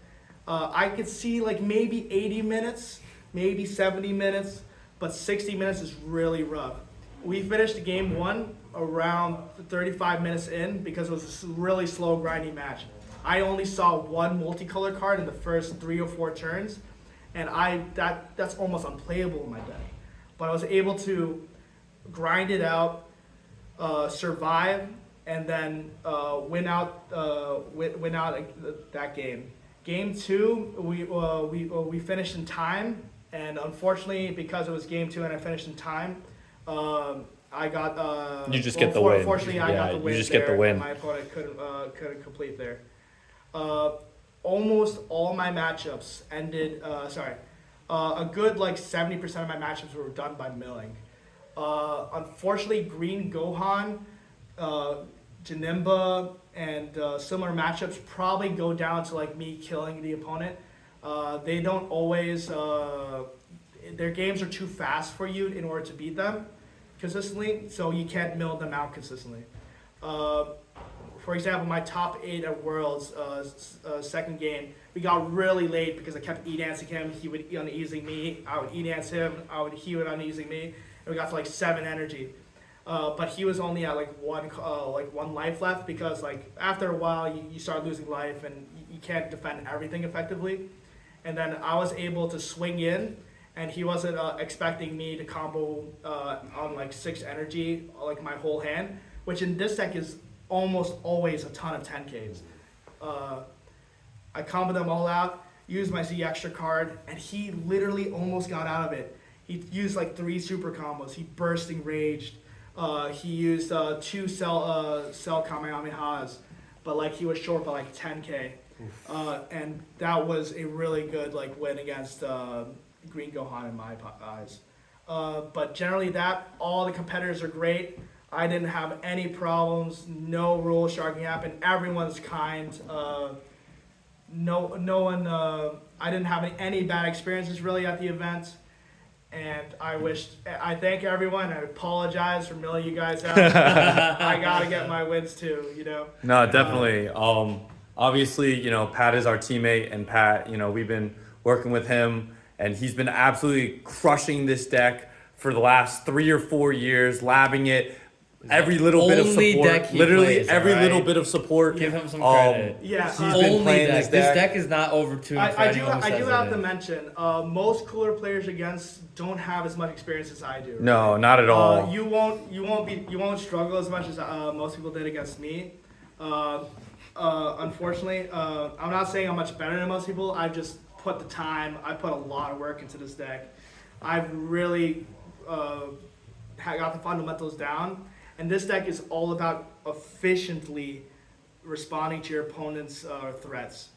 I could see like maybe 80 minutes, maybe 70 minutes, but 60 minutes is really rough. We finished game 1 around 35 minutes in because it was a really slow grinding match. I only saw 1 multicolor card in the first 3 or 4 turns, and that's almost unplayable in my deck. But I was able to grind it out, survive, and then win out that game. Game 2, we finished in time, and unfortunately, because it was game 2 and I finished in time, I got. You just get the win. Unfortunately, I got the win. You just get the win. And my opponent couldn't complete there. Almost all my matchups ended. A good like 70% of my matchups were done by milling. Unfortunately, Green Gohan, Janemba, and similar matchups probably go down to like me killing the opponent. They don't always. Their games are too fast for you in order to beat them consistently, so you can't mill them out consistently. For example, my top 8 at Worlds, second game, we got really late because I kept E-dancing him. He would uneasing me. I would E-dance him. He would uneasing me. And we got to like 7 energy. But he was only at like one life left because like after a while you start losing life and you can't defend everything effectively. And then I was able to swing in, and he wasn't expecting me to combo on like 6 energy like my whole hand, which in this deck is almost always a ton of 10Ks. I comboed them all out, used my Z extra card, and he literally almost got out of it. He used like 3 super combos. He bursting raged. He used 2 cell Kamehamehas, but like he was short by like 10K. And that was a really good like win against Green Gohan in my eyes. But generally all the competitors are great. I didn't have any problems. No rule sharking happened. Everyone's kind. No one. I didn't have any bad experiences really at the event. And I thank everyone. I apologize for milling you guys out. I gotta get my wins too, you know. No, definitely. Obviously, you know, Pat is our teammate, and Pat, you know, we've been working with him, and he's been absolutely crushing this deck for the last 3 or 4 years, labbing it, every little bit of Only support. deck he Literally plays, every alright? little bit of support. Give him some credit. Yeah, He's been Only playing deck. this deck. is not overtuned. I do have to mention, most cooler players against don't have as much experience as I do. No, not at all. You won't struggle as much as most people did against me. Unfortunately, I'm not saying I'm much better than most people. I just put the time. I put a lot of work into this deck. I've really got the fundamentals down, and this deck is all about efficiently responding to your opponent's threats.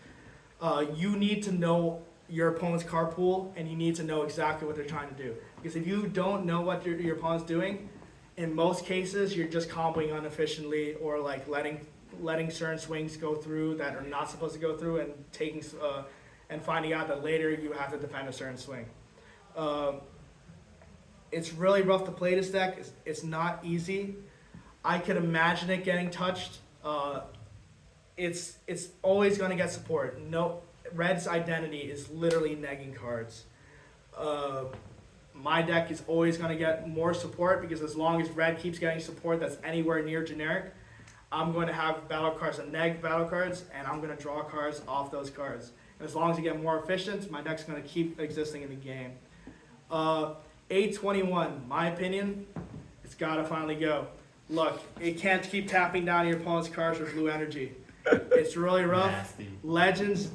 You need to know your opponent's card pool, and you need to know exactly what they're trying to do. Because if you don't know what your opponent's doing, in most cases you're just comboing inefficiently, or like letting certain swings go through that are not supposed to go through, and taking and finding out that later you have to defend a certain swing. It's really rough to play this deck. It's not easy. I can imagine it getting touched. It's always going to get support. No, Red's identity is literally negging cards. My deck is always going to get more support, because as long as Red keeps getting support that's anywhere near generic, I'm going to have battle cards that neg battle cards, and I'm going to draw cards off those cards. And as long as you get more efficient, my deck's going to keep existing in the game. 821, my opinion, it's got to finally go. Look, it can't keep tapping down your opponent's cards with blue energy. It's really rough. Nasty. Legends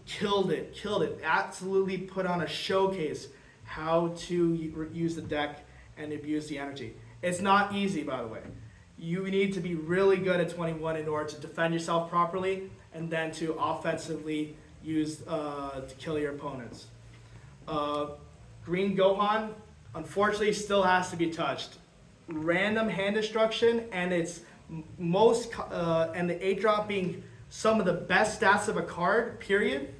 killed it. Absolutely put on a showcase how to use the deck and abuse the energy. It's not easy, by the way. You need to be really good at 21 in order to defend yourself properly, and then to offensively use to kill your opponents. Green Gohan, unfortunately, still has to be touched. Random hand destruction, and its most and the 8-drop being some of the best stats of a card, period,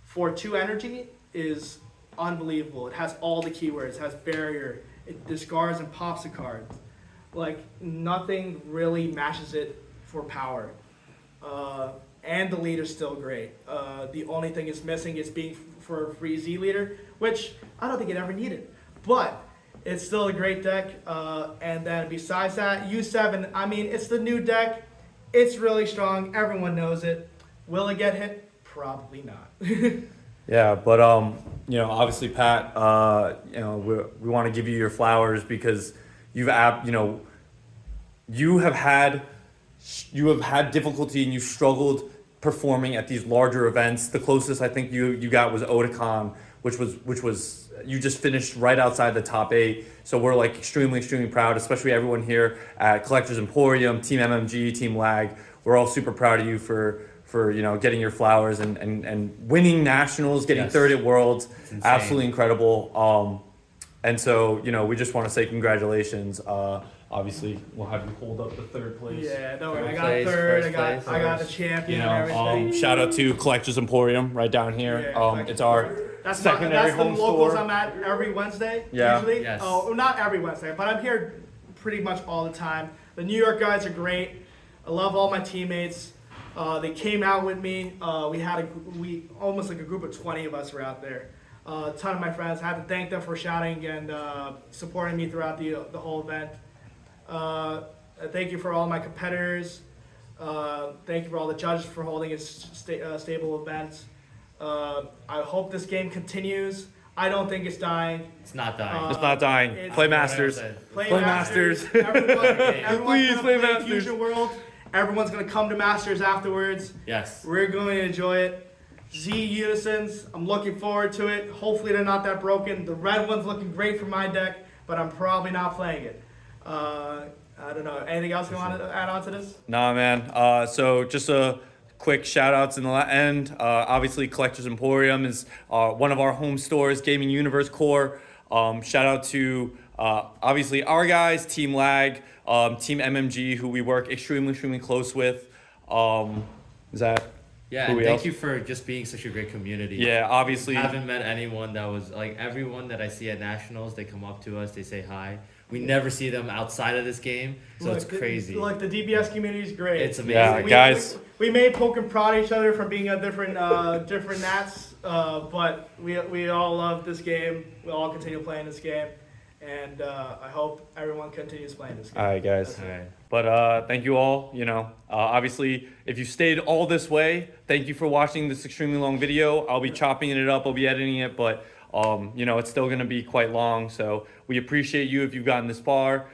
for 2 energy is unbelievable. It has all the keywords. It has barrier. It discards and pops a card. Like, nothing really matches it for power. And the leader's still great. The only thing it's missing is being for a free Z leader, which I don't think it ever needed. But it's still a great deck. And then besides that, U7, I mean, it's the new deck. It's really strong. Everyone knows it. Will it get hit? Probably not. Yeah, but obviously, Pat, we want to give you your flowers, because you have had difficulty, and you've struggled performing at these larger events. The closest I think you got was Otakon, which was you just finished right outside the top 8. So we're like extremely proud, especially everyone here at Collectors Emporium, Team MMG, Team Lag. We're all super proud of you for getting your flowers and winning nationals, getting Yes. third at Worlds. Insane. Absolutely incredible. And so, we just want to say congratulations. Obviously, we'll have you hold up the third place. Yeah, don't worry. I Third got place, third. first I got the place. champion and everything. Shout out to Collectors Emporium right down here. Yeah, It's our That's secondary the home locals store. I'm at every Wednesday, Yeah. usually. Yes. Oh, well, not every Wednesday, but I'm here pretty much all the time. The New York guys are great. I love all my teammates. They came out with me. We almost like a group of 20 of us were out there. A ton of my friends. I have to thank them for shouting and supporting me throughout the whole event. Thank you for all my competitors. Thank you for all the judges for holding a stable event. I hope this game continues. I don't think it's dying. It's not dying. It's not dying. it's- Play Masters. Play Masters. Everyone's Please gonna play play Masters. Fusion World. Everyone's gonna come to Masters afterwards. Yes. We're going to enjoy it. Z Unisons, I'm looking forward to it. Hopefully they're not that broken. The red one's looking great for my deck, but I'm probably not playing it. I don't know. Anything else you want to add on to this? Nah, man. So just a quick shout outs in the end. Obviously, Collectors Emporium is one of our home stores, Gaming Universe Core. Shout out to obviously our guys, Team Lag, Team MMG, who we work extremely close with. Is that? Yeah, who and we thank else? you for just being such a great community. Yeah, obviously. I haven't met anyone that was like everyone that I see at nationals. They come up to us, they say hi. We never see them outside of this game, so it's crazy. Look, the DBS community is great. It's amazing. Yeah, guys. We may poke and prod each other from being a different nats, but we all love this game. We'll all continue playing this game, and I hope everyone continues playing this game. All right, guys. All right. But thank you all. You know, obviously, if you stayed all this way, thank you for watching this extremely long video. I'll be chopping it up. I'll be editing it, but you know, it's still going to be quite long. So we appreciate you if you've gotten this far.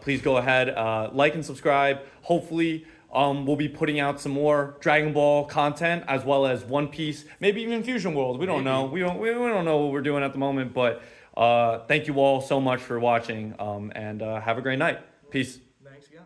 Please go ahead, like and subscribe. Hopefully, we'll be putting out some more Dragon Ball content as well as One Piece, maybe even Fusion World. We don't know. We don't know what we're doing at the moment, but thank you all so much for watching, and have a great night. Peace. Thanks again.